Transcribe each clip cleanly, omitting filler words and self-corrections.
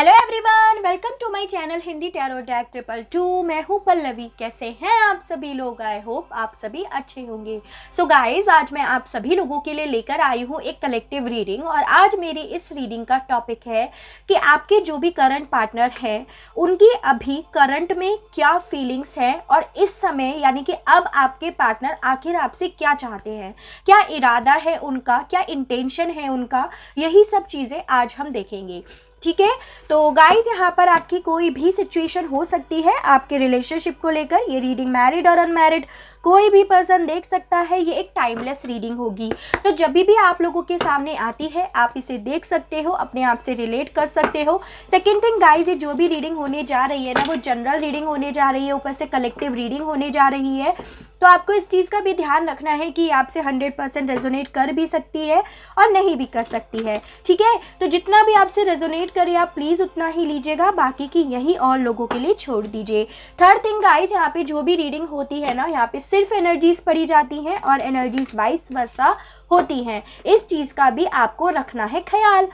Hello everyone, welcome to my channel Hindi tarot deck 222। मैं हूँ पल्लवी। कैसे हैं आप सभी लोग? आई होप आप सभी अच्छे होंगे। सो गाइस, आज मैं आप सभी लोगों के लिए लेकर आई हूँ एक कलेक्टिव रीडिंग। और आज मेरी इस रीडिंग का टॉपिक है कि आपके जो भी करंट पार्टनर हैं उनकी अभी करंट में क्या फीलिंग्स हैं, और इस समय यानी कि अब आपके पार्टनर आखिर आपसे क्या चाहते हैं, क्या इरादा है उनका, क्या इंटेंशन है उनका। यही सब चीज़ें आज हम देखेंगे। ठीक है, तो गाइज यहाँ पर आपकी कोई भी सिचुएशन हो सकती है आपके रिलेशनशिप को लेकर। ये रीडिंग मैरिड और अनमैरिड कोई भी पर्सन देख सकता है। ये एक टाइमलेस रीडिंग होगी, तो जब भी आप लोगों के सामने आती है आप इसे देख सकते हो, अपने आप से रिलेट कर सकते हो। सेकेंड थिंग गाइज, ये जो भी रीडिंग होने जा रही है ना, वो जनरल रीडिंग होने जा रही है, ऊपर से कलेक्टिव रीडिंग होने जा रही है। तो आपको इस चीज़ का भी ध्यान रखना है कि आपसे 100% रेजोनेट कर भी सकती है और नहीं भी कर सकती है। ठीक है, तो जितना भी आपसे रेजोनेट करे आप प्लीज़ उतना ही लीजिएगा, बाकी की यही और लोगों के लिए छोड़ दीजिए। थर्ड थिंग गाइस, यहाँ पे जो भी रीडिंग होती है ना, यहाँ पे सिर्फ एनर्जीज पढ़ी जाती हैं और एनर्जीज वाइस वर्सा होती हैं। इस चीज़ का भी आपको रखना है ख्याल।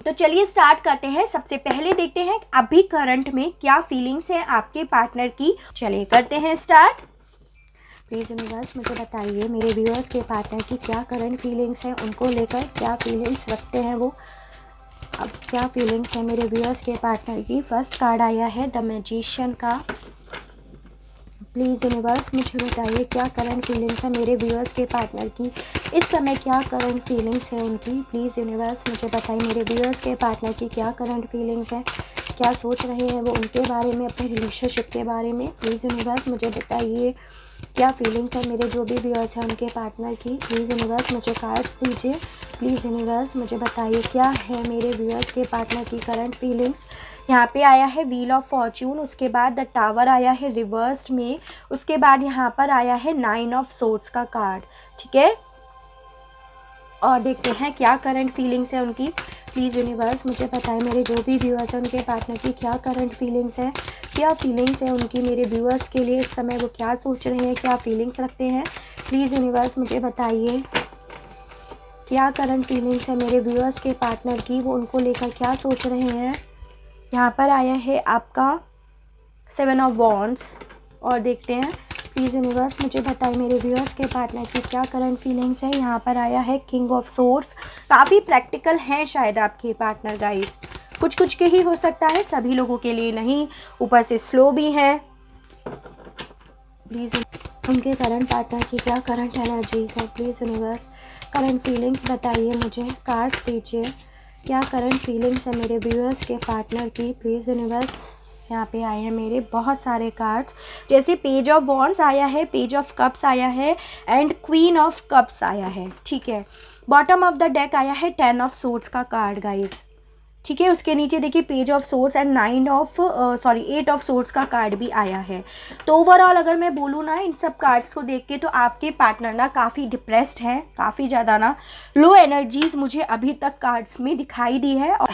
तो चलिए स्टार्ट करते हैं। सबसे पहले देखते हैं अभी करंट में क्या फीलिंग्स हैं आपके पार्टनर की। चलिए करते हैं स्टार्ट। प्लीज़ यूनिवर्स मुझे बताइए मेरे व्यूअर्स के पार्टनर की क्या करंट फीलिंग्स हैं, उनको लेकर क्या फीलिंग्स रखते हैं वो। अब क्या फीलिंग्स हैं मेरे व्यूअर्स के पार्टनर की। फर्स्ट कार्ड आया है द मैजिशियन का। प्लीज़ यूनिवर्स मुझे बताइए क्या करंट फीलिंग्स हैं मेरे व्यूअर्स के पार्टनर की, इस समय क्या करंट फीलिंग्स हैं उनकी। प्लीज़ यूनिवर्स मुझे बताइए मेरे व्यूअर्स के पार्टनर की क्या करंट फीलिंग्स हैं, क्या सोच रहे हैं वो उनके बारे में, अपने रिलेशनशिप के बारे में। प्लीज़ यूनिवर्स मुझे बताइए क्या फीलिंग्स है मेरे जो भी व्यूअर्स हैं उनके पार्टनर की। प्लीज़ यूनिवर्स मुझे कार्ड्स दीजिए। प्लीज़ यूनिवर्स मुझे बताइए क्या है मेरे व्यूअर्स के पार्टनर की करंट फीलिंग्स। यहाँ पे आया है व्हील ऑफ फॉर्च्यून, उसके बाद द टावर आया है रिवर्स्ड में, उसके बाद यहाँ पर आया है 9 ऑफ सोर्ड्स का कार्ड। ठीक है, और देखते हैं क्या करंट फीलिंग्स है उनकी। प्लीज़ यूनिवर्स मुझे बताएं मेरे जो भी व्यूअर्स हैं उनके पार्टनर की क्या करंट फीलिंग्स हैं, क्या फीलिंग्स हैं उनकी मेरे व्यूअर्स के लिए इस समय, वो क्या सोच रहे हैं, क्या फीलिंग्स रखते हैं। प्लीज़ यूनिवर्स मुझे बताइए क्या करंट फीलिंग्स है मेरे व्यूअर्स के पार्टनर की, वो उनको लेकर क्या सोच रहे हैं। यहाँ पर आया है आपका 7 ऑफ वॉन्ड्स, और देखते हैं प्लीज़ यूनिवर्स मुझे बताइए मेरे व्यूअर्स के पार्टनर की क्या करंट फीलिंग्स है। यहाँ पर आया है किंग ऑफ सोर्ड्स। काफ़ी प्रैक्टिकल हैं शायद आपके पार्टनर गाइस, कुछ कुछ के ही हो सकता है, सभी लोगों के लिए नहीं, ऊपर से स्लो भी है। प्लीज़ उनके करंट पार्टनर की क्या करंट एनर्जीज है। प्लीज़ यूनिवर्स करंट फीलिंग्स बताइए मुझे, कार्ड्स दीजिए क्या करंट फीलिंग्स है मेरे व्यूअर्स के पार्टनर की। प्लीज़ यूनिवर्स यहाँ पे आए हैं मेरे बहुत सारे कार्ड्स, जैसे पेज ऑफ वॉन्ड्स आया है, पेज ऑफ कप्स आया है एंड क्वीन ऑफ कप्स आया है। ठीक है, बॉटम ऑफ द डेक आया है 10 ऑफ सोर्ड्स का कार्ड गाइस। ठीक है, उसके नीचे देखिए page of swords and 8 of swords का कार्ड भी आया है। तो ओवरऑल अगर मैं बोलूँ ना, इन सब कार्ड्स को देख के तो आपके पार्टनर ना काफ़ी डिप्रेस्ड है, काफ़ी ज़्यादा ना लो एनर्जीज मुझे अभी तक कार्ड्स में दिखाई दी है। और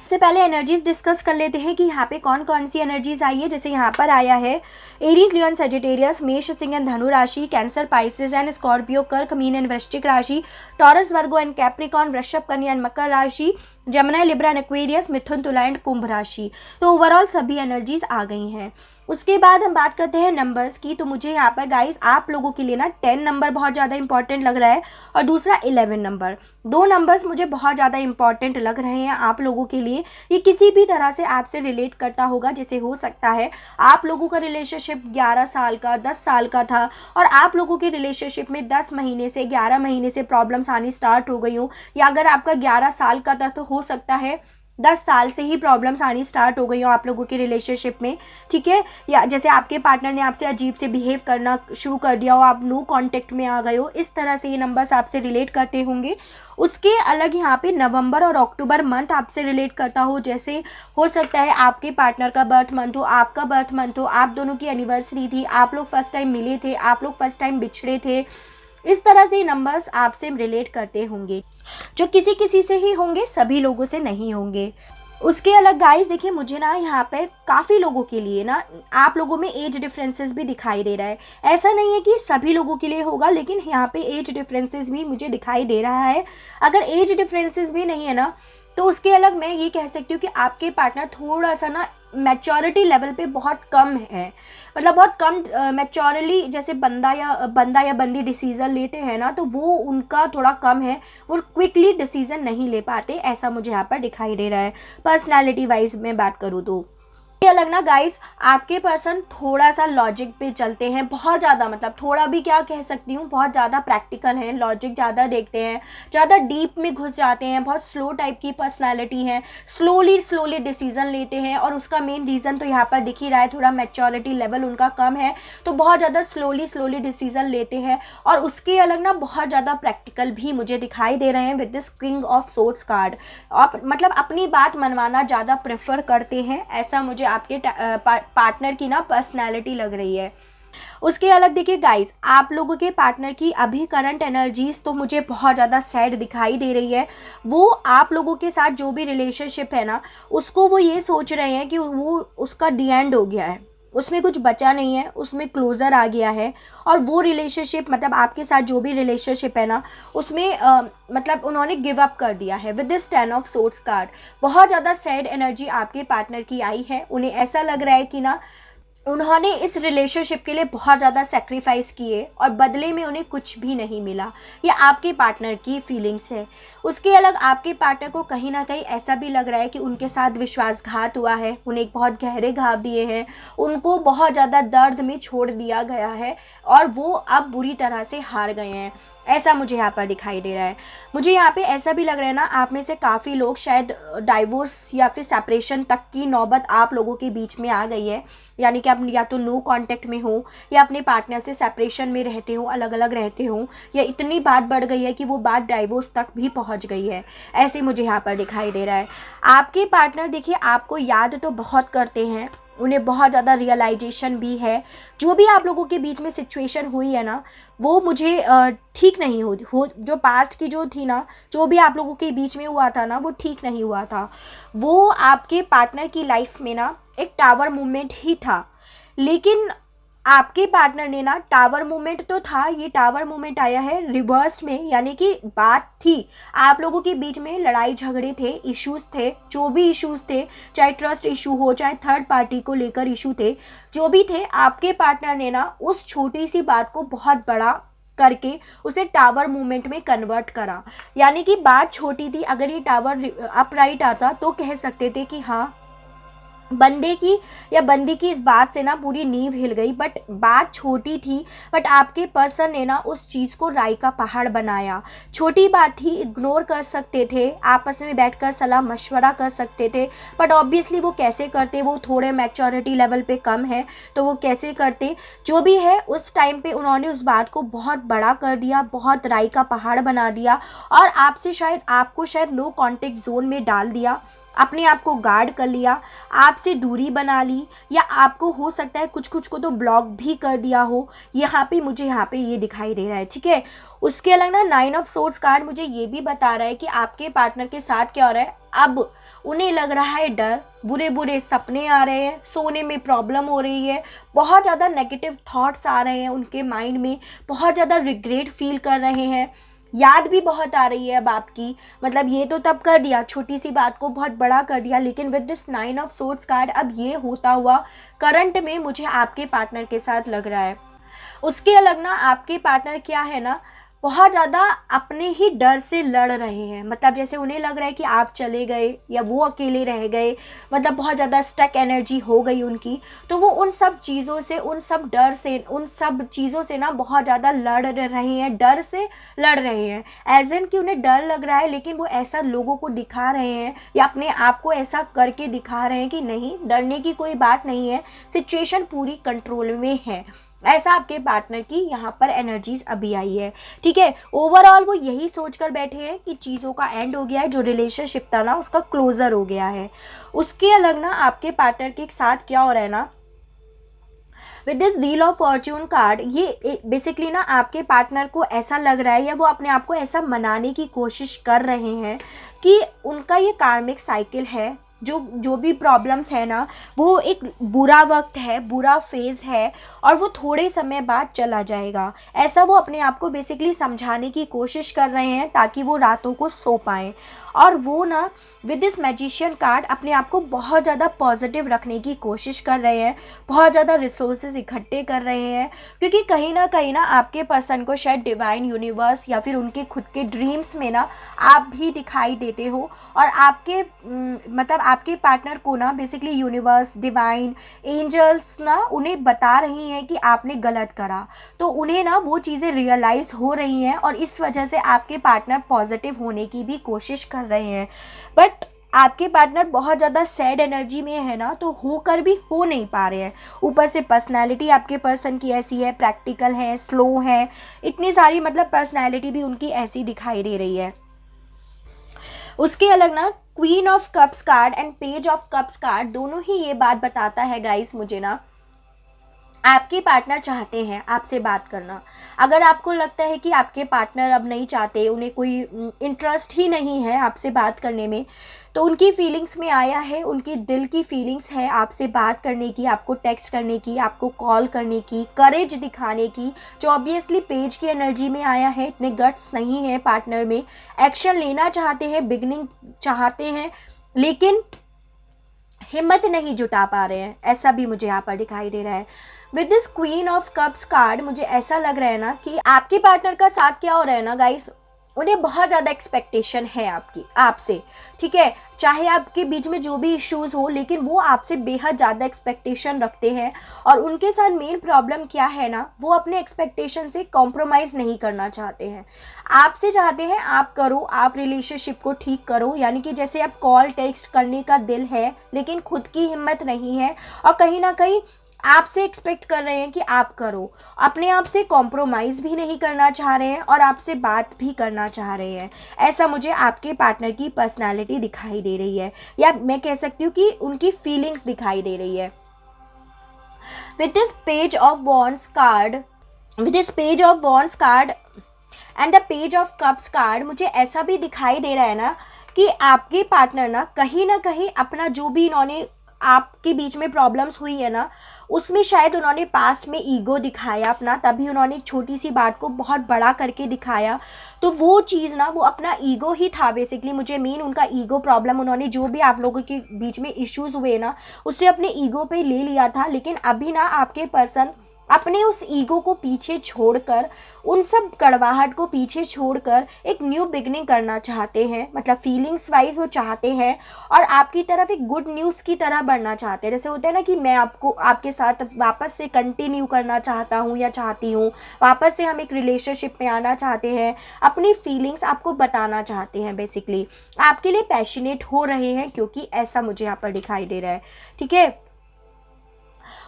सबसे पहले एनर्जीज डिस्कस कर लेते हैं कि यहाँ पे कौन कौन सी एनर्जीज आई है। जैसे यहाँ पर आया है एरीज, लियोन, सजिटेरियस, मेष, सिंह एंड धनु राशि, कैंसर, पाइसेस एंड स्कॉर्पियो, कर्क, मीन एंड वृश्चिक राशि, टॉरस, वर्गो एंड कैप्रिकॉन, वृषभ, कन्या एंड मकर राशि, जमुना, लिब्रा एंड एक्वेरियस, मिथुन, तुला एंड कुंभ राशि। तो ओवरऑल सभी एनर्जीज आ गई हैं। उसके बाद हम बात करते हैं नंबर्स की। तो मुझे यहाँ पर गाइस आप लोगों के लिए ना 10 नंबर बहुत ज़्यादा इंपॉर्टेंट लग रहा है, और दूसरा 11 नंबर। दो नंबर्स मुझे बहुत ज़्यादा इंपॉर्टेंट लग रहे हैं आप लोगों के लिए। ये किसी भी तरह से आपसे रिलेट करता होगा, जैसे हो सकता है आप लोगों का रिलेशनशिप 11 साल का, 10 साल का था, और आप लोगों के रिलेशनशिप में 10 महीने से 11 महीने से प्रॉब्लम्स आनी स्टार्ट हो गई हो, या अगर आपका 11 साल का था तो हो सकता है 10 साल से ही प्रॉब्लम्स आनी स्टार्ट हो गई हो आप लोगों के रिलेशनशिप में। ठीक है, या जैसे आपके पार्टनर ने आपसे अजीब से बिहेव करना शुरू कर दिया हो, आप नो कांटेक्ट में आ गए हो, इस तरह से ये नंबर्स आपसे रिलेट करते होंगे। उसके अलग यहाँ पे नवंबर और अक्टूबर मंथ आपसे रिलेट करता हो, जैसे हो सकता है आपके पार्टनर का बर्थ मंथ हो, आपका बर्थ मंथ हो, आप दोनों की एनिवर्सरी थी, आप लोग फर्स्ट टाइम मिले थे, आप लोग फर्स्ट टाइम बिछड़े थे। इस तरह से नंबर्स आपसे रिलेट करते होंगे, जो किसी किसी से ही होंगे, सभी लोगों से नहीं होंगे। उसके अलग गाइस देखिए, मुझे ना यहाँ पर काफ़ी लोगों के लिए ना आप लोगों में एज डिफरेंसेस भी दिखाई दे रहा है। ऐसा नहीं है कि सभी लोगों के लिए होगा, लेकिन यहाँ पे एज डिफरेंसेस भी मुझे दिखाई दे रहा है। अगर एज डिफरेंसेस भी नहीं है ना, तो उसके अलग मैं ये कह सकती हूँ कि आपके पार्टनर थोड़ा सा ना मैच्योरिटी लेवल पे बहुत कम है। मतलब बहुत कम मैच्योरली, जैसे बंदा या बंदी डिसीज़न लेते हैं ना, तो वो उनका थोड़ा कम है। वो क्विकली डिसीज़न नहीं ले पाते, ऐसा मुझे यहाँ पर दिखाई दे रहा है। पर्सनैलिटी वाइज में बात करूँ तो ये अलग ना गाइस, आपके पर्सन थोड़ा सा लॉजिक पे चलते हैं, बहुत ज़्यादा, मतलब थोड़ा भी क्या कह सकती हूँ, बहुत ज़्यादा प्रैक्टिकल हैं, लॉजिक ज़्यादा देखते हैं, ज़्यादा डीप में घुस जाते हैं, बहुत स्लो टाइप की पर्सनालिटी है, स्लोली डिसीजन लेते हैं। और उसका मेन रीज़न तो यहाँ पर दिख ही रहा है, थोड़ा मैच्योरिटी लेवल उनका कम है, तो बहुत ज़्यादा स्लोली डिसीजन लेते हैं। और उसके अलग ना बहुत ज़्यादा प्रैक्टिकल भी मुझे दिखाई दे रहे हैं with this king of swords card. आप मतलब अपनी बात मनवाना ज़्यादा प्रेफर करते हैं, ऐसा मुझे आपके पार्टनर की ना पर्सनैलिटी लग रही है। उसके अलग देखिए गाइस, आप लोगों के पार्टनर की अभी करंट एनर्जीज तो मुझे बहुत ज़्यादा सैड दिखाई दे रही है। वो आप लोगों के साथ जो भी रिलेशनशिप है ना, उसको वो ये सोच रहे हैं कि वो उसका दी एंड हो गया है, उसमें कुछ बचा नहीं है, उसमें क्लोज़र आ गया है। और वो रिलेशनशिप, मतलब आपके साथ जो भी रिलेशनशिप है ना, उसमें मतलब उन्होंने गिव अप कर दिया है with this 10 of swords card. बहुत ज़्यादा सैड एनर्जी आपके पार्टनर की आई है। उन्हें ऐसा लग रहा है कि ना उन्होंने इस रिलेशनशिप के लिए बहुत ज़्यादा सेक्रीफाइस किए और बदले में उन्हें कुछ भी नहीं मिला। ये आपके पार्टनर की फीलिंग्स है। उसके अलग आपके पार्टनर को कहीं ना कहीं ऐसा भी लग रहा है कि उनके साथ विश्वासघात हुआ है, उन्हें एक बहुत गहरे घाव दिए हैं, उनको बहुत ज़्यादा दर्द में छोड़ दिया गया है और वो अब बुरी तरह से हार गए हैं, ऐसा मुझे यहाँ पर दिखाई दे रहा है। मुझे यहाँ पे ऐसा भी लग रहा है ना, आप में से काफ़ी लोग शायद डाइवोर्स या फिर सेपरेशन तक की नौबत आप लोगों के बीच में आ गई है। यानी कि आप या तो नो कांटेक्ट में हो, या अपने पार्टनर से सेपरेशन में रहते हो, अलग अलग रहते हो, या इतनी बात बढ़ गई है कि वो बात डाइवोर्स तक भी पहुंच गई है, ऐसे मुझे यहाँ पर दिखाई दे रहा है। आपके पार्टनर देखिए आपको याद तो बहुत करते हैं, उन्हें बहुत ज़्यादा रियलाइजेशन भी है। जो भी आप लोगों के बीच में सिचुएशन हुई है ना, वो मुझे ठीक नहीं हो जो पास्ट की जो थी ना, जो भी आप लोगों के बीच में हुआ था ना, वो ठीक नहीं हुआ था। वो आपके पार्टनर की लाइफ में ना एक टावर मूवमेंट ही था। लेकिन आपके पार्टनर ने ना, टावर मूवमेंट तो था, ये टावर मूवमेंट आया है रिवर्स में। यानी कि बात थी, आप लोगों के बीच में लड़ाई झगड़े थे, इश्यूज थे, जो भी इश्यूज थे, चाहे ट्रस्ट इशू हो, चाहे थर्ड पार्टी को लेकर इशू थे, जो भी थे, आपके पार्टनर ने ना उस छोटी सी बात को बहुत बड़ा करके उसे टावर मूवमेंट में कन्वर्ट करा। यानी कि बात छोटी थी, अगर ये टावर अपराइट आता तो कह सकते थे कि हाँ, बंदे की या बंदी की इस बात से ना पूरी नींव हिल गई। बट बात छोटी थी, बट आपके पर्सन ने ना उस चीज़ को राई का पहाड़ बनाया। छोटी बात थी, इग्नोर कर सकते थे, आपस में बैठकर सलाह मशवरा कर सकते थे, बट ऑब्वियसली वो कैसे करते, वो थोड़े मैच्योरिटी लेवल पे कम है, तो वो कैसे करते। जो भी है, उस टाइम पे उन्होंने उस बात को बहुत बड़ा कर दिया, बहुत राई का पहाड़ बना दिया, और आपको शायद नो कॉन्टेक्ट जोन में डाल दिया, अपने आप को गार्ड कर लिया, आपसे दूरी बना ली, या आपको हो सकता है कुछ कुछ को तो ब्लॉक भी कर दिया हो। मुझे यहाँ पे ये दिखाई दे रहा है, ठीक है। उसके अलावा ना 9 ऑफ सोर्ड्स कार्ड मुझे ये भी बता रहा है कि आपके पार्टनर के साथ क्या हो रहा है। अब उन्हें लग रहा है डर, बुरे बुरे सपने आ रहे हैं, सोने में प्रॉब्लम हो रही है, बहुत ज़्यादा नेगेटिव थॉट्स आ रहे हैं उनके माइंड में, बहुत ज़्यादा रिग्रेट फील कर रहे हैं, याद भी बहुत आ रही है अब आपकी। मतलब ये तो तब कर दिया, छोटी सी बात को बहुत बड़ा कर दिया, लेकिन with this 9 of swords card अब ये होता हुआ करंट में मुझे आपके पार्टनर के साथ लग रहा है। उसके अलग ना आपके पार्टनर क्या है ना, बहुत ज़्यादा अपने ही डर से लड़ रहे हैं। मतलब जैसे उन्हें लग रहा है कि आप चले गए या वो अकेले रह गए, मतलब बहुत ज़्यादा स्टक एनर्जी हो गई उनकी। तो वो उन सब चीज़ों से, उन सब डर से, उन सब चीज़ों से ना बहुत ज़्यादा लड़ रहे हैं, डर से लड़ रहे हैं। एज एन कि उन्हें डर लग रहा है, लेकिन वो ऐसा लोगों को दिखा रहे हैं या अपने आप को ऐसा करके दिखा रहे हैं कि नहीं, डरने की कोई बात नहीं है, सिचुएशन पूरी कंट्रोल में है। ऐसा आपके पार्टनर की यहाँ पर एनर्जीज अभी आई है, ठीक है। ओवरऑल वो यही सोच कर बैठे हैं कि चीज़ों का एंड हो गया है, जो रिलेशनशिप था ना उसका क्लोजर हो गया है। उसके अलग ना आपके पार्टनर के साथ क्या हो रहा है ना, with this wheel of Fortune card, ये बेसिकली ना आपके पार्टनर को ऐसा लग रहा है, या वो अपने आप को ऐसा मनाने की कोशिश कर रहे हैं कि उनका ये कार्मिक साइकिल है, जो जो भी प्रॉब्लम्स है ना, वो एक बुरा वक्त है, बुरा फेज़ है और वो थोड़े समय बाद चला जाएगा। ऐसा वो अपने आप को बेसिकली समझाने की कोशिश कर रहे हैं ताकि वो रातों को सो पाएँ। और वो ना विद दिस मैजिशियन कार्ड अपने आप को बहुत ज़्यादा पॉजिटिव रखने की कोशिश कर रहे हैं, बहुत ज़्यादा रिसोर्सेज इकट्ठे कर रहे हैं, क्योंकि कहीं ना आपके पर्सन को शायद डिवाइन यूनिवर्स या फिर उनके खुद के ड्रीम्स में ना आप भी दिखाई देते हो। और आपके मतलब आपके पार्टनर को ना बेसिकली यूनिवर्स, डिवाइन, एंजल्स ना उन्हें बता रही हैं कि आपने गलत करा। तो उन्हें ना वो चीज़ें रियलाइज़ हो रही हैं और इस वजह से आपके पार्टनर पॉजिटिव होने की भी कोशिश कर रहे हैं। बट आपके पार्टनर बहुत ज़्यादा सैड एनर्जी में है ना, तो होकर भी हो नहीं पा रहे हैं। ऊपर से पर्सनैलिटी आपके पर्सन की ऐसी है, प्रैक्टिकल है, स्लो है, इतनी सारी मतलब पर्सनैलिटी भी उनकी ऐसी दिखाई दे रही है। उसके अलग ना queen of cups card and page of cups card दोनों ही ये बात बताता है गाइस मुझे ना, आपके पार्टनर चाहते हैं आपसे बात करना। अगर आपको लगता है कि आपके पार्टनर अब नहीं चाहते, उन्हें कोई इंटरेस्ट ही नहीं है आपसे बात करने में, तो उनकी फीलिंग्स में आया है, उनकी दिल की फीलिंग्स है आपसे बात करने की, आपको टेक्स्ट करने की, आपको कॉल करने की, करेज दिखाने की, जो ऑब्वियसली पेज की एनर्जी में आया है। इतने गट्स नहीं है पार्टनर में, एक्शन लेना चाहते हैं, बिगनिंग चाहते हैं, लेकिन हिम्मत नहीं जुटा पा रहे हैं, ऐसा भी मुझे यहाँ पर दिखाई दे रहा है। With this queen of cups card मुझे ऐसा लग रहा है ना कि आपके पार्टनर का साथ क्या हो रहा है ना गाइस, उन्हें बहुत ज़्यादा एक्सपेक्टेशन है आपकी, आपसे, ठीक है। चाहे आपके बीच में जो भी इश्यूज़ हो, लेकिन वो आपसे बेहद ज़्यादा एक्सपेक्टेशन रखते हैं। और उनके साथ मेन प्रॉब्लम क्या है ना, वो अपने एक्सपेक्टेशन से कॉम्प्रोमाइज़ नहीं करना चाहते हैं। आपसे चाहते हैं आप करो, आप रिलेशनशिप को ठीक करो, यानी कि जैसे आप कॉल टेक्स्ट करने का दिल है लेकिन खुद की हिम्मत नहीं है, और कहीं ना कहीं आपसे एक्सपेक्ट कर रहे हैं कि आप करो, अपने आप से कॉम्प्रोमाइज़ भी नहीं करना चाह रहे हैं और आपसे बात भी करना चाह रहे हैं। ऐसा मुझे आपके पार्टनर की पर्सनालिटी दिखाई दे रही है, या मैं कह सकती हूँ कि उनकी फीलिंग्स दिखाई दे रही है। With this page of wands card, with this page of wands card and the page of cups card मुझे ऐसा भी दिखाई दे रहा है ना कि आपके पार्टनर ना कहीं अपना जो भी इन्होंने आपके बीच में प्रॉब्लम्स हुई है ना, उसमें शायद उन्होंने पास्ट में ईगो दिखाया अपना, तभी उन्होंने एक छोटी सी बात को बहुत बड़ा करके दिखाया। तो वो चीज़ ना, वो अपना ईगो ही था बेसिकली, मुझे मेन उनका ईगो प्रॉब्लम, उन्होंने जो भी आप लोगों के बीच में इश्यूज़ हुए ना, उससे अपने ईगो पे ले लिया था। लेकिन अभी ना आपके पर्सन अपने उस ईगो को पीछे छोड़कर, उन सब कड़वाहट को पीछे छोड़कर एक न्यू बिगनिंग करना चाहते हैं, मतलब फीलिंग्स वाइज वो चाहते हैं, और आपकी तरफ एक गुड न्यूज़ की तरह बढ़ना चाहते हैं। जैसे होता है ना कि मैं आपको आपके साथ वापस से कंटिन्यू करना चाहता हूँ या चाहती हूँ, वापस से हम एक रिलेशनशिप में आना चाहते हैं, अपनी फीलिंग्स आपको बताना चाहते हैं, बेसिकली आपके लिए पैशनेट हो रहे हैं, क्योंकि ऐसा मुझे यहाँ पर दिखाई दे रहा है, ठीक है।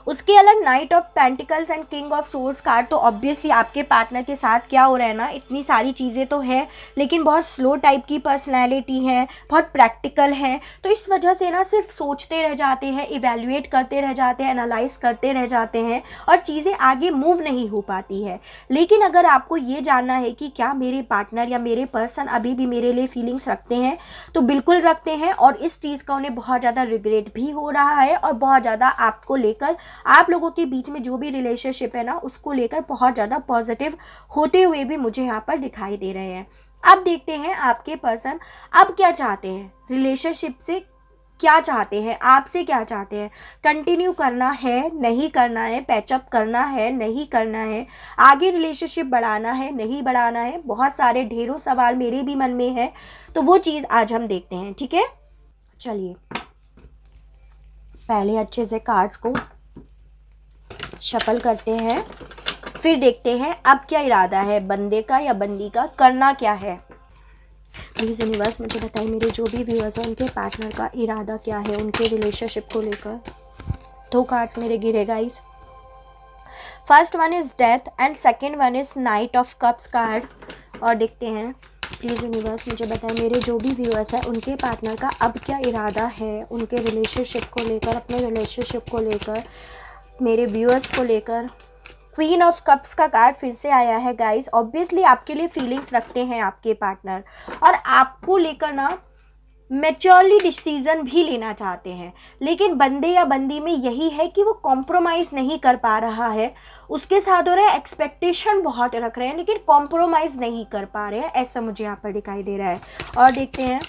उसके अलग night of pentacles and king of swords card, तो ऑब्वियसली आपके पार्टनर के साथ क्या हो रहा है ना, इतनी सारी चीज़ें तो है, लेकिन बहुत स्लो टाइप की पर्सनैलिटी है, बहुत प्रैक्टिकल है, तो इस वजह से ना सिर्फ सोचते रह जाते हैं, इवेल्युएट करते रह जाते हैं, एनालाइज करते रह जाते हैं, और चीज़ें आगे मूव नहीं हो पाती है। लेकिन अगर आपको ये जानना है कि क्या मेरे पार्टनर या मेरे पर्सन अभी भी मेरे लिए फीलिंग्स रखते हैं, तो बिल्कुल रखते हैं, और इस चीज़ का उन्हें बहुत ज़्यादा रिग्रेट भी हो रहा है, और बहुत ज़्यादा आपको लेकर, आप लोगों के बीच में जो भी रिलेशनशिप है ना, उसको लेकर बहुत ज़्यादा पॉजिटिव होते हुए भी मुझे यहाँ पर दिखाई दे रहे हैं। अब देखते हैं आपके पर्सन अब क्या चाहते हैं, रिलेशनशिप से क्या चाहते हैं, आपसे क्या चाहते हैं, कंटिन्यू करना है, नहीं करना है, पैचअप करना है, नहीं करना है, आगे रिलेशनशिप बढ़ाना है, नहीं बढ़ाना है, बहुत सारे ढेरों सवाल मेरे भी मन में है। तो वो चीज़ आज हम देखते हैं, ठीक है। चलिए पहले अच्छे से कार्ड्स को शफल करते हैं, फिर देखते हैं अब क्या इरादा है बंदे का या बंदी का, करना क्या है। प्लीज़ यूनिवर्स मुझे बताइए, मेरे जो भी व्यूअर्स हैं उनके पार्टनर का इरादा क्या है उनके रिलेशनशिप को लेकर। 2 कार्ड्स मेरे गिरे guys. First one is death and second one is night of cups card. और देखते हैं प्लीज़ यूनिवर्स मुझे बताएं, मेरे जो भी व्यूअर्स हैं उनके पार्टनर का अब क्या इरादा है उनके रिलेशनशिप को लेकर, अपने रिलेशनशिप को लेकर, मेरे व्यूअर्स को लेकर। क्वीन ऑफ कप्स का कार्ड फिर से आया है गाइस। ऑब्वियसली आपके लिए फीलिंग्स रखते हैं आपके पार्टनर, और आपको लेकर ना मैच्योरली डिसीजन भी लेना चाहते हैं, लेकिन बंदे या बंदी में यही है कि वो कॉम्प्रोमाइज़ नहीं कर पा रहा है। उसके साथ हो रहा है एक्सपेक्टेशन बहुत रख रहे हैं लेकिन कॉम्प्रोमाइज़ नहीं कर पा रहे हैं, ऐसा मुझे यहाँ पर दिखाई दे रहा है। और देखते हैं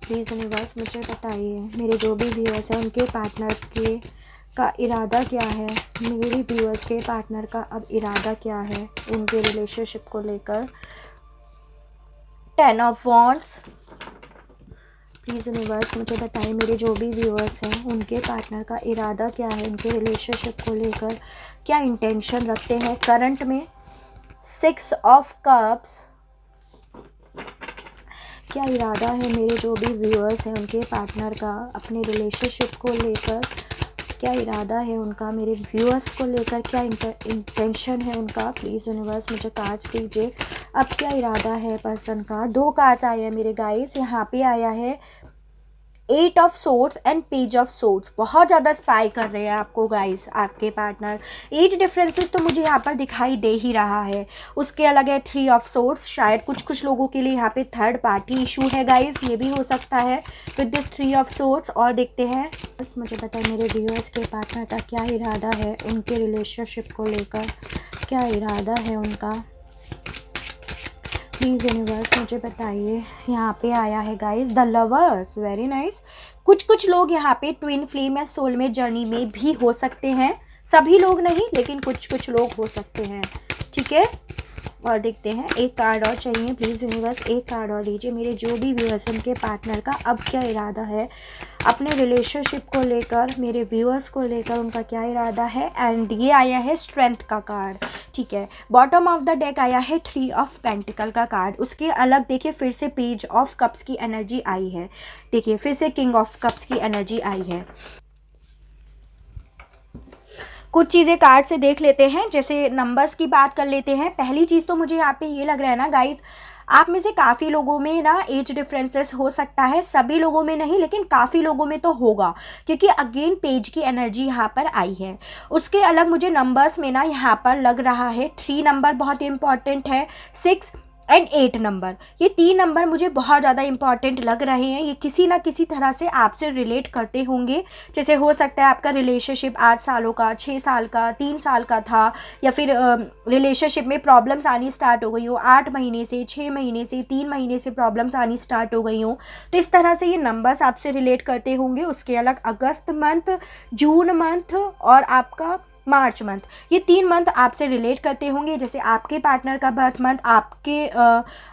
प्लीज़ यूनिवर्स मुझे बताइए मेरे जो भी व्यूअर्स हैं उनके पार्टनर के का इरादा क्या है, मेरे व्यूअर्स के पार्टनर का अब इरादा क्या है उनके रिलेशनशिप को लेकर। 10 ऑफ वॉन्ड्स, प्लीज़ यूनिवर्स मुझे बताइए मेरे जो भी व्यूअर्स हैं उनके पार्टनर का इरादा क्या है, उनके रिलेशनशिप को लेकर क्या इंटेंशन रखते हैं करंट में। 6 ऑफ कप्स, क्या इरादा है मेरे जो भी व्यूअर्स हैं उनके पार्टनर का अपने रिलेशनशिप को लेकर, क्या इरादा है उनका मेरे व्यूअर्स को लेकर, क्या इंटेंशन है उनका। प्लीज़ यूनिवर्स मुझे कार्ड्स दीजिए अब क्या इरादा है पर्सन का। 2 कार्ड्स आए हैं मेरे गाइस, यहाँ पे आया है 8 of swords and page of swords. बहुत ज़्यादा स्पाई कर रहे हैं आपको गाइस आपके पार्टनर। एज डिफरेंसेस तो मुझे यहाँ पर दिखाई दे ही रहा है। उसके अलग है 3 ऑफ सोर्ड्स, शायद कुछ लोगों के लिए यहाँ पे थर्ड पार्टी इशू है गाइस, ये भी हो सकता है विद दिस 3 ऑफ सोर्ड्स। और देखते हैं बस मुझे बताएं मेरे व्यूअर्स के पार्टनर का क्या इरादा है उनके रिलेशनशिप को लेकर, क्या इरादा है उनका। प्लीज़ यूनिवर्स मुझे बताइए। यहाँ पे आया है guys the lovers, very nice. कुछ लोग यहाँ पे ट्विन फ्लेम या सोलमेट जर्नी में भी हो सकते हैं, सभी लोग नहीं लेकिन कुछ लोग हो सकते हैं, ठीक है। और देखते हैं एक कार्ड और चाहिए प्लीज़ यूनिवर्स, एक कार्ड और दीजिए मेरे जो भी व्यूअर्स उनके पार्टनर का अब क्या इरादा है अपने रिलेशनशिप को लेकर, मेरे व्यूअर्स को लेकर उनका क्या इरादा है। एंड ये आया है स्ट्रेंथ का कार्ड, ठीक है। बॉटम ऑफ द डेक आया है 3 ऑफ पेंटिकल का कार्ड। उसके अलग देखिए फिर से पेज ऑफ कप्स की एनर्जी आई है, देखिए फिर से किंग ऑफ कप्स की एनर्जी आई है। कुछ चीज़ें कार्ड से देख लेते हैं, जैसे नंबर्स की बात कर लेते हैं। पहली चीज़ तो मुझे यहाँ पे ये लग रहा है ना गाइस, आप में से काफ़ी लोगों में ना एज डिफरेंसेस हो सकता है, सभी लोगों में नहीं लेकिन काफ़ी लोगों में तो होगा, क्योंकि अगेन पेज की एनर्जी यहाँ पर आई है। उसके अलग मुझे नंबर्स में ना यहाँ पर लग रहा है 3 नंबर बहुत इंपॉर्टेंट है, 6 एंड 8 नंबर, ये 3 नंबर मुझे बहुत ज़्यादा इंपॉर्टेंट लग रहे हैं। ये किसी ना किसी तरह से आपसे रिलेट करते होंगे, जैसे हो सकता है आपका रिलेशनशिप 8 सालों का, 6 साल का, 3 साल का था, या फिर रिलेशनशिप में प्रॉब्लम्स आनी स्टार्ट हो गई हो 8 महीने से, 6 महीने से, 3 महीने से प्रॉब्लम्स आनी स्टार्ट हो गई हो, तो इस तरह से ये नंबर्स आपसे रिलेट करते होंगे। उसके अलग अगस्त मंथ, जून मंथ और आपका मार्च मंथ, ये 3 मंथ आपसे रिलेट करते होंगे। जैसे आपके पार्टनर का बर्थ मंथ,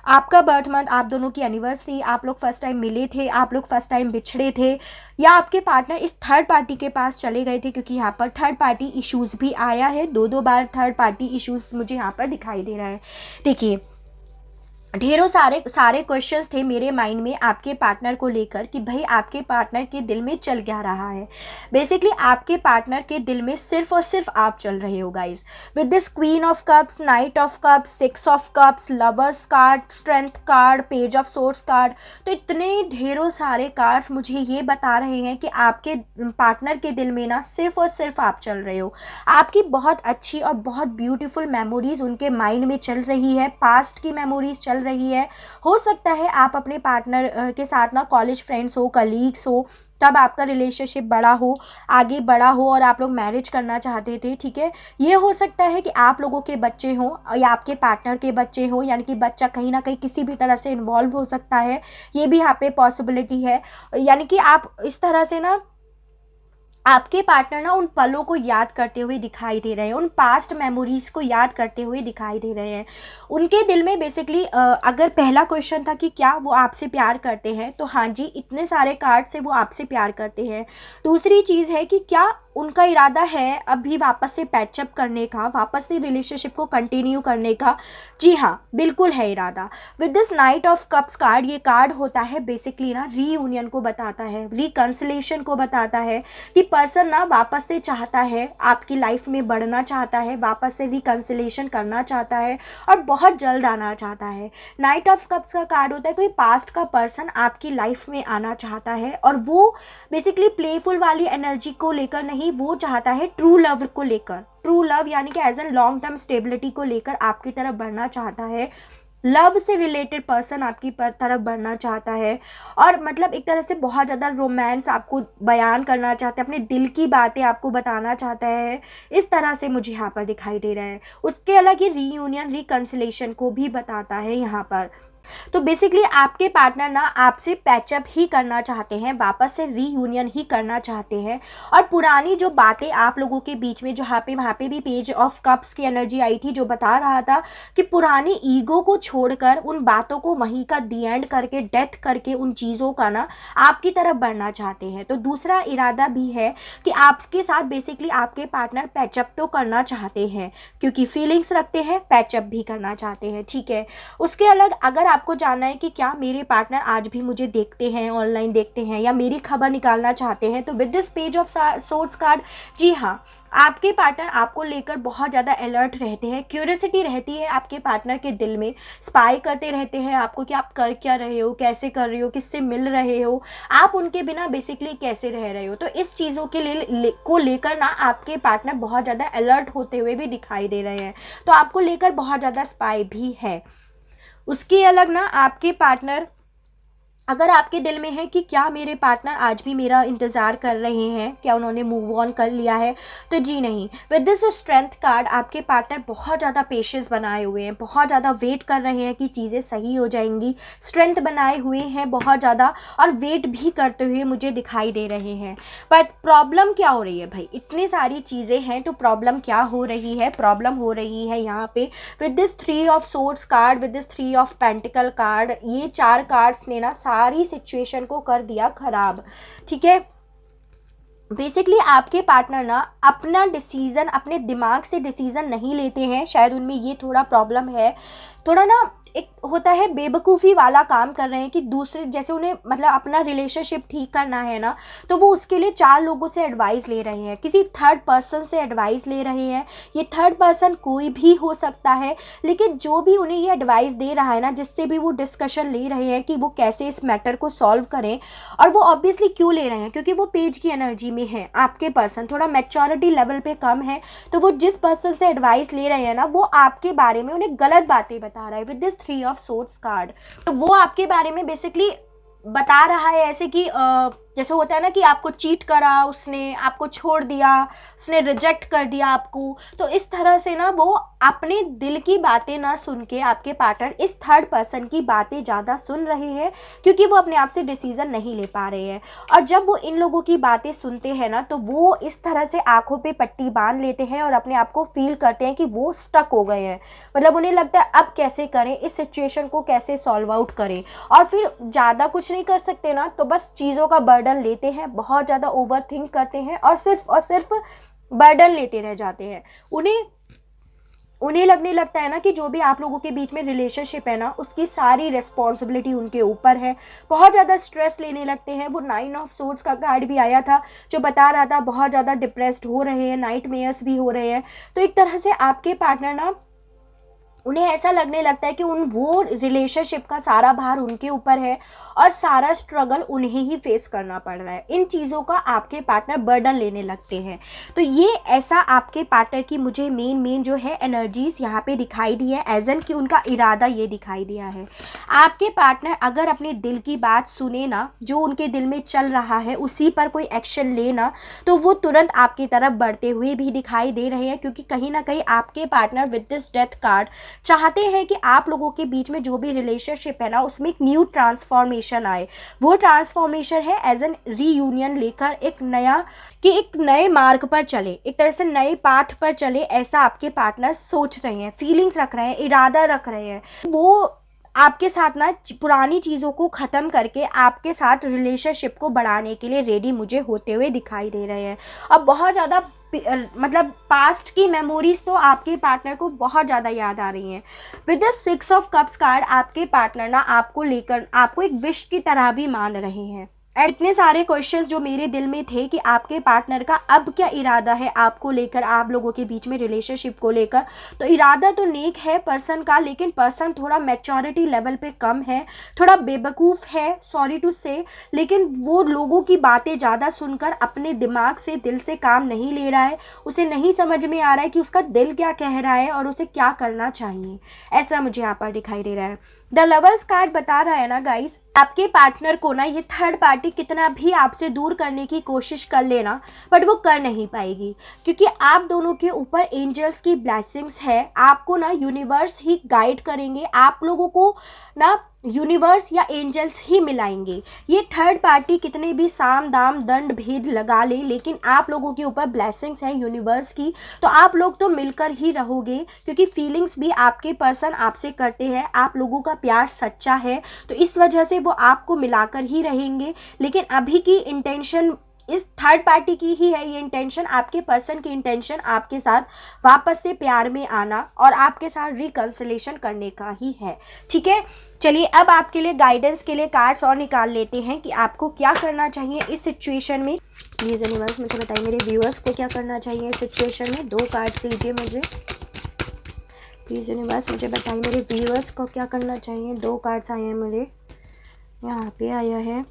आपका बर्थ मंथ, आप दोनों की एनिवर्सरी, आप लोग फर्स्ट टाइम मिले थे, आप लोग फर्स्ट टाइम बिछड़े थे, या आपके पार्टनर इस थर्ड पार्टी के पास चले गए थे, क्योंकि यहाँ पर थर्ड पार्टी इश्यूज़ भी आया है। 2 बार थर्ड पार्टी इश्यूज़ मुझे यहाँ पर दिखाई दे रहा है। देखिए ढेरों सारे क्वेश्चंस थे मेरे माइंड में आपके पार्टनर को लेकर कि भाई आपके पार्टनर के दिल में चल क्या रहा है। बेसिकली आपके पार्टनर के दिल में सिर्फ और सिर्फ आप चल रहे हो guys. With this queen of cups, night of cups, 6 of cups, lovers card, strength card, page of swords card, तो इतने ढेरों सारे कार्ड्स मुझे ये बता रहे हैं कि आपके पार्टनर के दिल में ना सिर्फ और सिर्फ आप चल रहे हो। आपकी बहुत अच्छी और बहुत ब्यूटीफुल मेमोरीज उनके माइंड में चल रही है, पास्ट की मेमोरीज चल रही है। हो सकता है आप अपने पार्टनर के साथ ना कॉलेज फ्रेंड्स हो, कलीग्स हो, तब आपका रिलेशनशिप बड़ा हो, आगे बड़ा हो और आप लोग मैरिज करना चाहते थे, ठीक है। ये हो सकता है कि आप लोगों के बच्चे हों या आपके पार्टनर के बच्चे हों, यानी कि बच्चा कहीं ना कहीं किसी भी तरह से इन्वॉल्व हो सकता है, ये भी यहाँ पे पॉसिबिलिटी है। यानी कि आप इस तरह से ना आपके पार्टनर ना उन पलों को याद करते हुए दिखाई दे रहे हैं, उन पास्ट मेमोरीज को याद करते हुए दिखाई दे रहे हैं। उनके दिल में बेसिकली अगर पहला क्वेश्चन था कि क्या वो आपसे प्यार करते हैं, तो हाँ जी, इतने सारे कार्ड से वो आपसे प्यार करते हैं। दूसरी चीज़ है कि क्या उनका इरादा है अभी वापस से पैचअप करने का, वापस से रिलेशनशिप को कंटिन्यू करने का। जी हाँ, बिल्कुल है इरादा। With this night of cups card, ये कार्ड होता है बेसिकली ना रीयूनियन को बताता है, रिकंसिलेशन को बताता है कि पर्सन ना वापस से चाहता है, आपकी लाइफ में बढ़ना चाहता है, वापस से रिकंसिलेशन करना चाहता है और बहुत जल्द आना चाहता है। नाइट ऑफ कप्स का कार्ड होता है कोई पास्ट का पर्सन आपकी लाइफ में आना चाहता है, और वो बेसिकली प्लेफुल वाली एनर्जी को लेकर नहीं, वो चाहता है ट्रू लव को लेकर, ट्रू लव यानी कि as an long term stability को लेकर आपकी तरफ बढ़ना चाहता है। लव से रिलेटेड पर्सन आपकी तरफ बढ़ना चाहता है, और मतलब एक तरह से बहुत ज़्यादा रोमांस आपको बयान करना चाहता है, अपने दिल की बातें आपको बताना चाहता है, इस तरह से मुझे यहाँ पर दिखाई दे रहा है। उसके अलग ये रीयूनियन रिकन्सिलेशन को भी बताता है यहाँ पर। तो बेसिकली आपके पार्टनर ना आपसे पैचअप ही करना चाहते हैं, वापस से रीयूनियन ही करना चाहते हैं, और पुरानी जो बातें आप लोगों के बीच में, जो वहाँ पे भी पेज ऑफ कप्स की एनर्जी आई थी जो बता रहा था कि पुरानी ईगो को छोड़कर उन बातों को वहीं का दी एंड करके, डेथ करके उन चीज़ों का ना आपकी तरफ बढ़ना चाहते हैं। तो दूसरा इरादा भी है कि आपके साथ बेसिकली आपके पार्टनर पैचअप तो करना चाहते हैं, क्योंकि फीलिंग्स रखते हैं, पैचअप भी करना चाहते हैं, ठीक है। उसके अलग अगर आपको जानना है कि क्या मेरे पार्टनर आज भी मुझे देखते हैं, ऑनलाइन देखते हैं, या मेरी खबर निकालना चाहते हैं, तो with this page of swords card, जी हाँ, आपके पार्टनर आपको लेकर बहुत ज़्यादा अलर्ट रहते हैं, क्यूरियोसिटी रहती है आपके पार्टनर के दिल में, स्पाई करते रहते हैं आपको कि आप कर क्या रहे हो, कैसे कर रहे हो, किससे मिल रहे हो, आप उनके बिना बेसिकली कैसे रह रहे हो। तो इस चीज़ों के को लेकर ना आपके पार्टनर बहुत ज़्यादा अलर्ट होते हुए भी दिखाई दे रहे हैं, तो आपको लेकर बहुत ज़्यादा स्पाई भी है। उसके अलग ना आपके पार्टनर, अगर आपके दिल में है कि क्या मेरे पार्टनर आज भी मेरा इंतज़ार कर रहे हैं, क्या उन्होंने मूव ऑन कर लिया है, तो जी नहीं। विद दिस स्ट्रेंथ कार्ड आपके पार्टनर बहुत ज़्यादा पेशेंस बनाए हुए हैं, बहुत ज़्यादा वेट कर रहे हैं कि चीज़ें सही हो जाएंगी, स्ट्रेंथ बनाए हुए हैं बहुत ज़्यादा, और वेट भी करते हुए मुझे दिखाई दे रहे हैं। बट प्रॉब्लम क्या हो रही है भाई, इतनी सारी चीज़ें हैं, तो प्रॉब्लम क्या हो रही है? प्रॉब्लम हो रही है यहाँ पे with this 3 of swords card, with this 3 of pentacle card, ये 4 कार्ड्स ने ना सारी सिचुएशन को कर दिया खराब, ठीक है। बेसिकली आपके पार्टनर ना अपना डिसीज़न अपने दिमाग से डिसीज़न नहीं लेते हैं, शायद उनमें ये थोड़ा प्रॉब्लम है, थोड़ा ना एक होता है बेवकूफ़ी वाला काम कर रहे हैं कि दूसरे, जैसे उन्हें मतलब अपना रिलेशनशिप ठीक करना है ना, तो वो उसके लिए 4 लोगों से एडवाइस ले रहे हैं, किसी थर्ड पर्सन से एडवाइस ले रहे हैं। ये थर्ड पर्सन कोई भी हो सकता है, लेकिन जो भी उन्हें ये एडवाइस दे रहा है ना, जिससे भी वो डिस्कशन ले रहे हैं कि वो कैसे इस मैटर को सॉल्व करें, और वो ऑब्वियसली क्यों ले रहे हैं, क्योंकि वो पेज की एनर्जी में है, आपके पर्सन थोड़ा मैच्योरिटी लेवल पे कम है, तो वो जिस पर्सन से एडवाइस ले रहे हैं ना, वो आपके बारे में उन्हें गलत बातें बता रहा है with this 3 of swords card. तो वो आपके बारे में बेसिकली बता रहा है ऐसे कि जैसे होता है ना कि आपको चीट करा उसने, आपको छोड़ दिया, उसने रिजेक्ट कर दिया आपको, तो इस तरह से ना वो अपने दिल की बातें ना सुन के आपके पार्टनर इस थर्ड पर्सन की बातें ज़्यादा सुन रहे हैं, क्योंकि वो अपने आप से डिसीज़न नहीं ले पा रहे हैं। और जब वो इन लोगों की बातें सुनते हैं ना, तो वो इस तरह से आंखों पे पट्टी बांध लेते हैं और अपने आप को फील करते हैं कि वो स्टक हो गए हैं, मतलब उन्हें लगता है अब कैसे करें, इस सिचुएशन को कैसे सॉल्व आउट करें, और फिर ज़्यादा कुछ नहीं कर सकते ना, तो बस चीज़ों का बर्डन लेते हैं, बहुत ज़्यादा ओवर थिंक करते हैं, और सिर्फ बर्डन लेते रह जाते हैं। उन्हें लगने लगता है ना कि जो भी आप लोगों के बीच में रिलेशनशिप है ना, उसकी सारी रिस्पॉन्सिबिलिटी उनके ऊपर है, बहुत ज़्यादा स्ट्रेस लेने लगते हैं। वो 9 ऑफ सोर्ड्स का कार्ड भी आया था जो बता रहा था बहुत ज़्यादा डिप्रेस्ड हो रहे हैं, नाइट मेयर्स भी हो रहे हैं। तो एक तरह से आपके पार्टनर ना, उन्हें ऐसा लगने लगता है कि वो रिलेशनशिप का सारा भार उनके ऊपर है, और सारा स्ट्रगल उन्हें ही फेस करना पड़ रहा है। इन चीज़ों का आपके पार्टनर बर्डन लेने लगते हैं। तो ये ऐसा आपके पार्टनर की मुझे मेन जो है एनर्जीज यहाँ पे दिखाई दी है, एज एन कि उनका इरादा ये दिखाई दिया है। आपके पार्टनर अगर अपने दिल की बात सुने ना, जो उनके दिल में चल रहा है उसी पर कोई एक्शन लेना, तो वो तुरंत आपकी तरफ बढ़ते हुए भी दिखाई दे रहे हैं, क्योंकि कहीं ना कहीं आपके partner with this death card चाहते हैं कि आप लोगों के बीच में जो भी रिलेशनशिप है ना, उसमें एक न्यू ट्रांसफॉर्मेशन आए। वो ट्रांसफॉर्मेशन है एज एन रीयूनियन लेकर एक नए मार्ग पर चले, एक तरह से नए पाथ पर चले, ऐसा आपके पार्टनर सोच रहे हैं, फीलिंग्स रख रहे हैं, इरादा रख रहे हैं। वो आपके साथ ना पुरानी चीज़ों को ख़त्म करके आपके साथ रिलेशनशिप को बढ़ाने के लिए रेडी मुझे होते हुए दिखाई दे रहे हैं। अब बहुत ज़्यादा मतलब पास्ट की मेमोरीज तो आपके पार्टनर को बहुत ज़्यादा याद आ रही हैं। With the 6 of cups card आपके पार्टनर ना आपको लेकर आपको एक विश की तरह भी मान रहे हैं। इतने सारे क्वेश्चंस जो मेरे दिल में थे कि आपके पार्टनर का अब क्या इरादा है आपको लेकर, आप लोगों के बीच में रिलेशनशिप को लेकर। तो इरादा तो नेक है पर्सन का, लेकिन पर्सन थोड़ा मैच्योरिटी लेवल पे कम है, थोड़ा बेवकूफ़ है, सॉरी टू से। लेकिन वो लोगों की बातें ज़्यादा सुनकर अपने दिमाग से, दिल से काम नहीं ले रहा है। उसे नहीं समझ में आ रहा है कि उसका दिल क्या कह रहा है और उसे क्या करना चाहिए, ऐसा मुझे यहाँ पर दिखाई दे रहा है। द लवर्स कार्ड बता रहा है ना गाइस, आपके पार्टनर को ना ये थर्ड पार्टी कितना भी आपसे दूर करने की कोशिश कर लेना, बट वो कर नहीं पाएगी, क्योंकि आप दोनों के ऊपर एंजल्स की ब्लेसिंग्स है। आपको ना यूनिवर्स ही गाइड करेंगे, आप लोगों को ना यूनिवर्स या एंजल्स ही मिलाएंगे। ये थर्ड पार्टी कितने भी साम दाम दंड भेद लगा ले, लेकिन आप लोगों के ऊपर ब्लेसिंग्स है यूनिवर्स की, तो आप लोग तो मिलकर ही रहोगे, क्योंकि फीलिंग्स भी आपके पर्सन आपसे करते हैं, आप लोगों का प्यार सच्चा है, तो इस वजह से वो आपको मिलाकर ही रहेंगे। लेकिन अभी की इंटेंशन इस थर्ड पार्टी की ही है, ये इंटेंशन, आपके पर्सन की इंटेंशन आपके साथ वापस से प्यार में आना और आपके साथ रिकंसिलेशन करने का ही है। ठीक है, चलिए अब आपके लिए गाइडेंस के लिए कार्ड्स और निकाल लेते हैं कि आपको क्या करना चाहिए इस सिचुएशन में। प्लीज़ यूनिवर्स मुझे बताइए मेरे व्यूअर्स को क्या करना चाहिए इस सिचुएशन में। 2 कार्ड्स दीजिए मुझे। प्लीज़ यूनिवर्स मुझे बताइए मेरे व्यूअर्स को क्या करना चाहिए। 2 कार्ड्स आए हैं मेरे, यहाँ पे आया है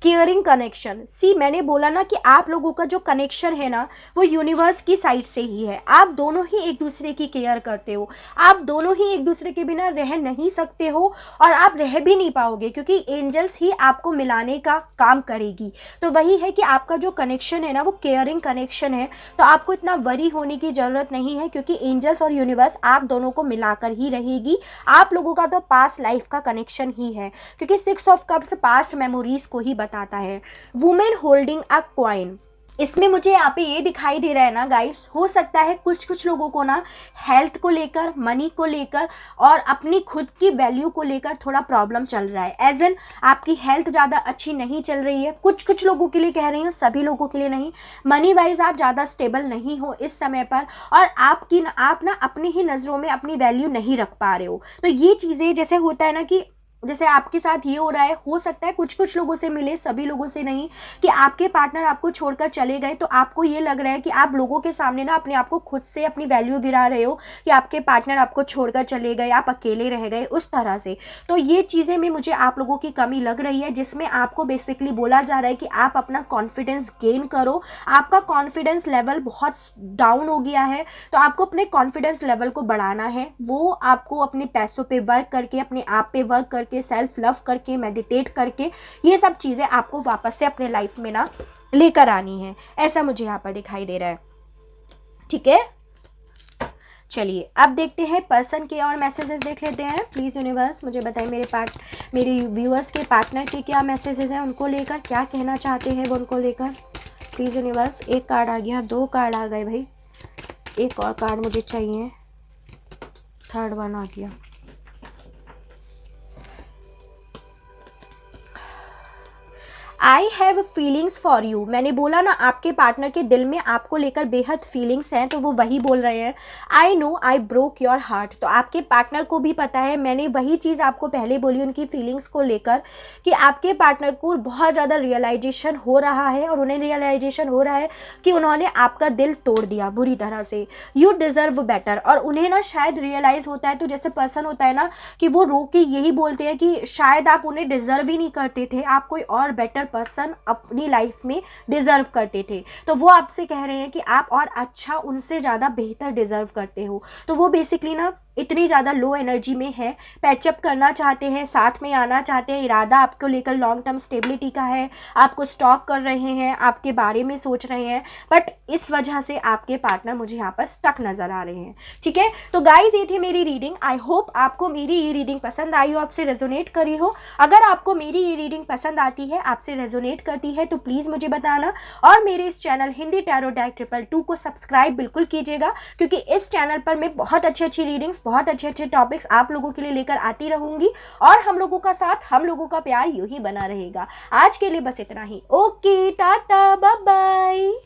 केयरिंग कनेक्शन। सी मैंने बोला ना कि आप लोगों का जो कनेक्शन है ना वो यूनिवर्स की साइड से ही है। आप दोनों ही एक दूसरे की केयर करते हो, आप दोनों ही एक दूसरे के बिना रह नहीं सकते हो और आप रह भी नहीं पाओगे, क्योंकि एंजल्स ही आपको मिलाने का काम करेगी। तो वही है कि आपका जो कनेक्शन है ना वो केयरिंग कनेक्शन है, तो आपको इतना वरी होने की ज़रूरत नहीं है, क्योंकि एंजल्स और यूनिवर्स आप दोनों को मिलाकर ही रहेगी। आप लोगों का तो पास्ट लाइफ का कनेक्शन ही है, क्योंकि 6 ऑफ कप्स पास्ट मेमोरीज को ही बताता है। वुमेन होल्डिंग अ कॉइन, इसमें मुझे यहाँ पे ये दिखाई दे रहा है ना गाइस, हो सकता है कुछ लोगों को ना हेल्थ को लेकर, मनी को लेकर और अपनी खुद की वैल्यू को लेकर थोड़ा प्रॉब्लम चल रहा है। एज एन आपकी हेल्थ ज़्यादा अच्छी नहीं चल रही है, कुछ लोगों के लिए कह रही हूँ, सभी लोगों के लिए नहीं। मनी वाइज आप ज़्यादा स्टेबल नहीं हो इस समय पर, और आप ना अपनी ही नज़रों में अपनी वैल्यू नहीं रख पा रहे हो। तो ये चीज़ें जैसे होता है ना कि जैसे आपके साथ ये हो रहा है, हो सकता है कुछ लोगों से मिले, सभी लोगों से नहीं, कि आपके पार्टनर आपको छोड़कर चले गए, तो आपको ये लग रहा है कि आप लोगों के सामने ना अपने आप को खुद से अपनी वैल्यू गिरा रहे हो कि आपके पार्टनर आपको छोड़कर चले गए, आप अकेले रह गए, उस तरह से। तो ये चीज़ें में मुझे आप लोगों की कमी लग रही है, जिसमें आपको बेसिकली बोला जा रहा है कि आप अपना कॉन्फिडेंस गेन करो। आपका कॉन्फिडेंस लेवल बहुत डाउन हो गया है, तो आपको अपने कॉन्फिडेंस लेवल को बढ़ाना है। वो आपको अपने पैसों पे वर्क करके, अपने आप पे वर्क करके, सेल्फ लव करके, मेडिटेट करके, ये सब चीज़ें आपको वापस से अपने लाइफ में ना लेकर आनी है, ऐसा मुझे यहाँ पर दिखाई दे रहा है। ठीक है, चलिए अब देखते हैं पर्सन के और मैसेजेस देख लेते हैं। प्लीज़ यूनिवर्स मुझे बताइए मेरे व्यूअर्स के पार्टनर के क्या मैसेजेस हैं, उनको लेकर क्या कहना चाहते हैं वो उनको लेकर। प्लीज़ यूनिवर्स, 1 कार्ड आ गया, 2 कार्ड आ गए भाई, एक और कार्ड मुझे चाहिए, 3rd वन आ गया। I have feelings for you, मैंने बोला ना आपके पार्टनर के दिल में आपको लेकर बेहद फीलिंग्स हैं, तो वो वही बोल रहे हैं। I know I broke your heart, तो आपके पार्टनर को भी पता है, मैंने वही चीज़ आपको पहले बोली उनकी फीलिंग्स को लेकर, कि आपके पार्टनर को बहुत ज़्यादा रियलाइजेशन हो रहा है, और उन्हें रियलाइजेशन हो रहा है कि उन्होंने आपका दिल तोड़ दिया बुरी तरह से। यू डिज़र्व बेटर, और उन्हें ना शायद रियलाइज़ होता है, तो जैसे पर्सन होता है ना कि वो रो के यही बोलते हैं कि शायद आप उन्हें डिज़र्व ही नहीं करते थे, आप कोई और बेटर पर्सन अपनी लाइफ में डिजर्व करते थे। तो वो आपसे कह रहे हैं कि आप और अच्छा, उनसे ज़्यादा बेहतर डिजर्व करते हो। तो वो बेसिकली ना इतनी ज़्यादा लो एनर्जी में है, पैचअप करना चाहते हैं, साथ में आना चाहते हैं, इरादा आपको लेकर लॉन्ग टर्म स्टेबिलिटी का है, आपको स्टॉक कर रहे हैं, आपके बारे में सोच रहे हैं, बट इस वजह से आपके पार्टनर मुझे यहाँ पर स्टक नज़र आ रहे हैं। ठीक है, तो गाइज ये थी मेरी रीडिंग। आई होप आपको मेरी ये रीडिंग पसंद आई हो, आपसे रेजोनेट करी हो। अगर आपको मेरी ये रीडिंग पसंद आती है, आपसे रेजोनेट करती है, तो प्लीज़ मुझे बताना, और मेरे इस चैनल हिंदी टैरो डेक 222 को सब्सक्राइब बिल्कुल कीजिएगा, क्योंकि इस चैनल पर मैं बहुत अच्छी रीडिंग्स, बहुत अच्छे टॉपिक्स आप लोगों के लिए लेकर आती रहूंगी, और हम लोगों का साथ, हम लोगों का प्यार यूं ही बना रहेगा। आज के लिए बस इतना ही। Okay, ta ta, bye bye.